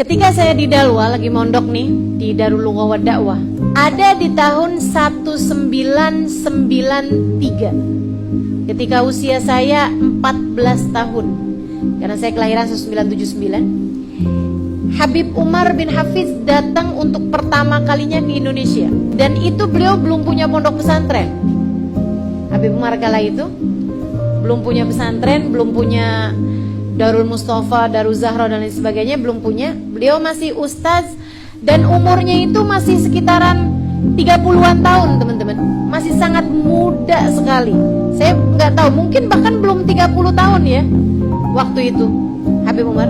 Ketika saya di Dalwa lagi mondok nih di Darul Lughah wa Dakwah, ada di tahun 1993 ketika usia saya 14 tahun, karena saya kelahiran 1979. Habib Umar bin Hafiz datang untuk pertama kalinya ke Indonesia, dan itu beliau belum punya pondok pesantren. Habib Umar kala itu belum punya pesantren, belum punya Darul Mustafa, Darul Zahra dan lain sebagainya, belum punya. Beliau masih ustaz dan umurnya itu masih sekitaran 30-an tahun, teman-teman. Masih sangat muda sekali. Saya nggak tahu, mungkin bahkan belum 30 tahun ya waktu itu Habib Umar.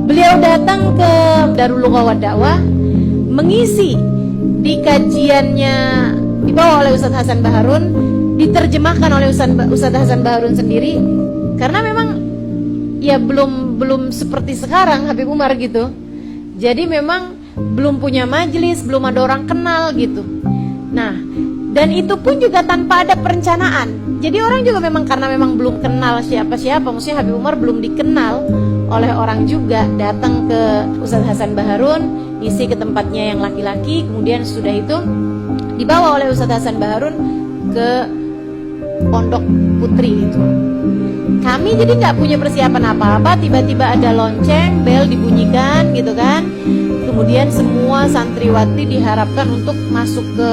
Beliau datang ke Darul Lughah wa Dakwah, mengisi di kajiannya dibawa oleh Ustadz Hasan Baharun, diterjemahkan oleh Ustadz Hasan Baharun sendiri, karena memang ya belum seperti sekarang Habib Umar gitu. Jadi memang belum punya majelis, belum ada orang kenal gitu. Nah, dan itu pun juga tanpa ada perencanaan. Jadi orang juga memang karena memang belum kenal siapa-siapa, maksudnya Habib Umar belum dikenal oleh orang juga, datang ke Ustadz Hasan Baharun, isi ke tempatnya yang laki-laki, kemudian sudah itu dibawa oleh Ustadz Hasan Baharun ke pondok putri itu. Kami jadi nggak punya persiapan apa-apa, tiba-tiba ada lonceng, bel dibunyikan gitu kan. Kemudian semua santriwati diharapkan untuk masuk ke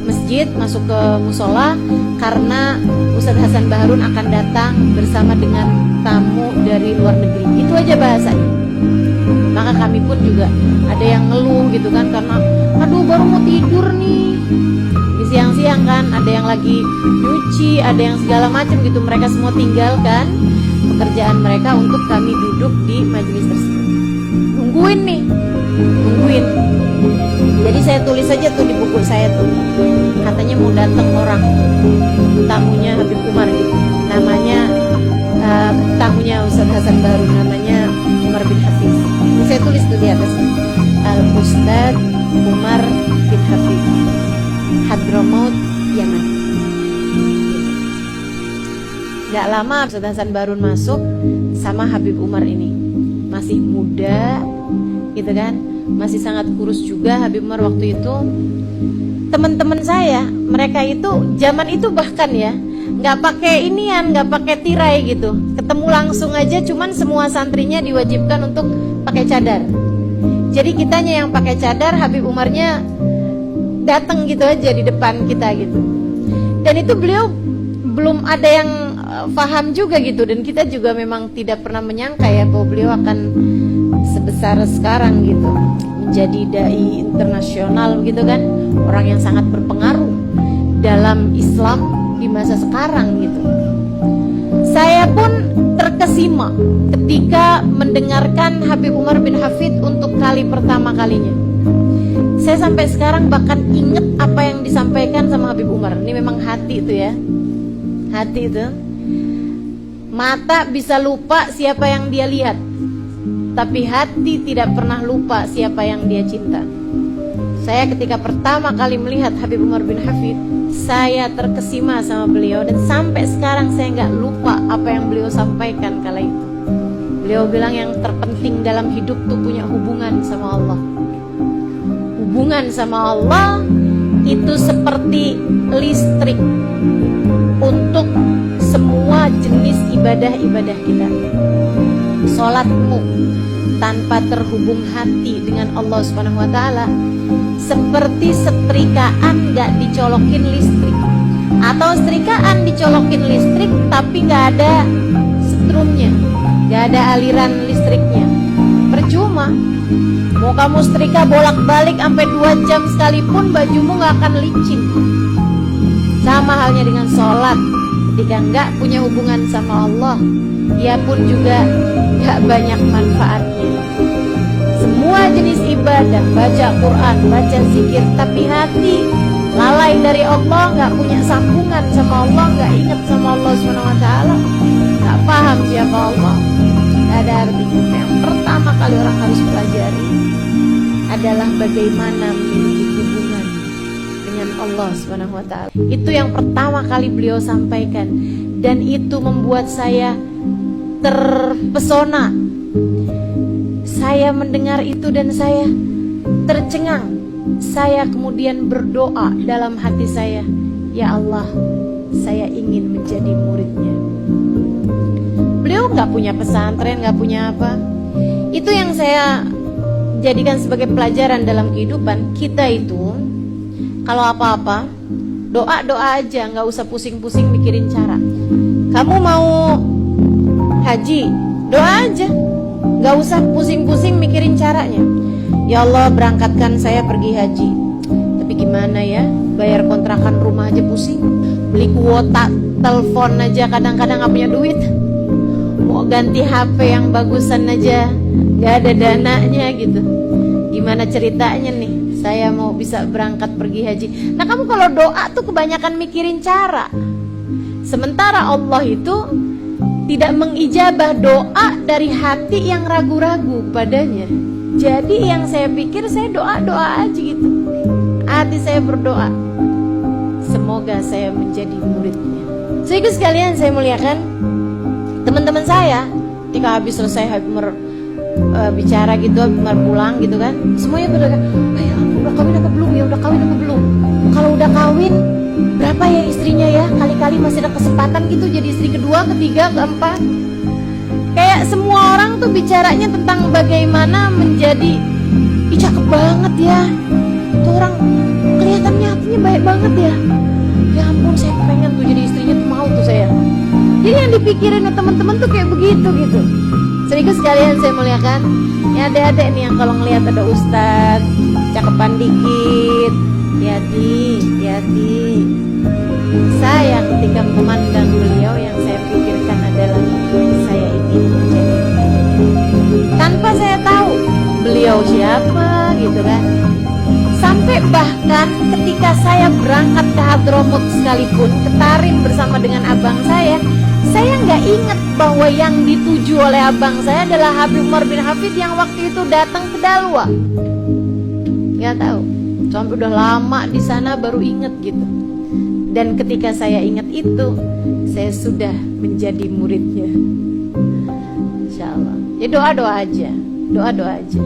masjid, masuk ke musola, karena Ustadz Hasan Baharun akan datang bersama dengan tamu dari luar negeri. Itu aja bahasanya. Maka kami pun juga ada yang ngeluh gitu kan, karena aduh baru mau tidur nih di siang-siang kan, ada yang lagi nyuci, ada yang segala macam gitu. Mereka semua tinggalkan pekerjaan mereka untuk kami duduk di majelis tersebut, nungguin nih, nungguin. Jadi saya tulis aja tuh di buku saya tuh, katanya mau datang orang, tamunya Habib Umar gitu, namanya tamunya Ustadz Hasan Baharun, namanya Umar bin Hafiz. Saya tulis tuh di atas, Al Ustadz Umar bin Hafiz, Hadramaut, Yaman. Gak lama Ustadz Hasan Baharun masuk sama Habib Umar ini, masih muda gitu kan, masih sangat kurus juga Habib Umar waktu itu. Teman-teman saya, mereka itu zaman itu bahkan ya nggak pakai inian, nggak pakai tirai gitu, ketemu langsung aja, cuman semua santrinya diwajibkan untuk pakai cadar. Jadi kitanya yang pakai cadar, Habib Umarnya datang gitu aja di depan kita gitu. Dan itu beliau belum ada yang paham juga gitu, dan kita juga memang tidak pernah menyangka ya bahwa beliau akan sebesar sekarang gitu, menjadi dai internasional gitu kan, orang yang sangat berpengaruh dalam Islam di masa sekarang gitu. Saya pun terkesima ketika mendengarkan Habib Umar bin Hafid untuk kali pertama kalinya. Saya sampai sekarang bahkan inget apa yang disampaikan sama Habib Umar. Ini memang hati itu ya, hati itu. Mata bisa lupa siapa yang dia lihat, tapi hati tidak pernah lupa siapa yang dia cinta. Saya ketika pertama kali melihat Habib Umar bin Hafid, saya terkesima sama beliau, dan sampai sekarang saya nggak lupa apa yang beliau sampaikan kala itu. Beliau bilang yang terpenting dalam hidup tuh punya hubungan sama Allah. Hubungan sama Allah itu seperti listrik untuk semua jenis ibadah-ibadah kita. Sholatmu tanpa terhubung hati dengan Allah Subhanahu wa Ta'ala seperti setrikaan gak dicolokin listrik, atau setrikaan dicolokin listrik tapi gak ada setrumnya, gak ada aliran listriknya. Percuma. Mau kamu setrika bolak-balik sampai 2 jam sekalipun, bajumu gak akan licin. Sama halnya dengan sholat, ketika gak punya hubungan sama Allah, ia pun juga gak banyak manfaatnya. Semua jenis ibadah, baca Quran, baca zikir, tapi hati lalai dari Allah, gak punya sambungan sama Allah, gak ingat sama Allah SWT, gak paham siapa Allah, gak ada artinya. Yang pertama kali orang harus pelajari adalah bagaimana memiliki hubungan dengan Allah SWT. Itu yang pertama kali beliau sampaikan, dan itu membuat saya terpesona. Saya mendengar itu dan saya tercengang. Saya kemudian berdoa dalam hati saya, ya Allah, saya ingin menjadi muridnya. Beliau gak punya pesantren, gak punya apa. Itu yang saya jadikan sebagai pelajaran dalam kehidupan. Kita itu kalau apa-apa, doa-doa aja, gak usah pusing-pusing mikirin cara. Kamu mau haji, doa aja, gak usah pusing-pusing mikirin caranya. Ya Allah, berangkatkan saya pergi haji. Tapi gimana ya, bayar kontrakan rumah aja pusing, beli kuota telepon aja kadang-kadang gak punya duit, mau ganti HP yang bagusan aja gak ada dananya gitu. Gimana ceritanya nih saya mau bisa berangkat pergi haji? Nah, kamu kalau doa tuh kebanyakan mikirin cara. Sementara Allah itu tidak mengijabah doa dari hati yang ragu-ragu padanya. Jadi yang saya pikir, saya doa-doa aja gitu. Hati saya berdoa, semoga saya menjadi muridnya. Sehingga sekalian saya muliakan teman-teman saya, ketika habis selesai Habib Umar bicara gitu, Habib Umar pulang gitu kan, semuanya berdoa, ya udah kawin apa belum ya, udah kawin apa belum. Kalau udah kawin berapa ya istrinya ya, kali-kali masih ada kesempatan gitu jadi istri kedua, ketiga, keempat. Kayak semua orang tuh bicaranya tentang bagaimana menjadi, ih cakep banget ya, tuh orang kelihatannya hatinya baik banget ya. Ya ampun, saya pengen tuh jadi istrinya tuh, mau tuh saya. Jadi yang dipikirin teman-teman tuh kayak begitu gitu. Serius sekalian saya muliakan, ya adik-adik nih yang kalau ngelihat ada ustadz cakepan dikit, hati-hati. Saya ketika memandang beliau, yang saya pikirkan adalah saya ingin menjadi, tanpa saya tahu beliau siapa gitu kan. Sampai bahkan ketika saya berangkat ke Hadramut sekalipun, ke Tarim bersama dengan abang saya nggak ingat bahwa yang dituju oleh abang saya adalah Habib Umar bin Hafid yang waktu itu datang ke Dalwa. Nggak tahu, sampai udah lama di sana baru ingat gitu. Dan ketika saya ingat itu, saya sudah menjadi muridnya. Insya Allah. Ya doa-doa aja, doa-doa aja.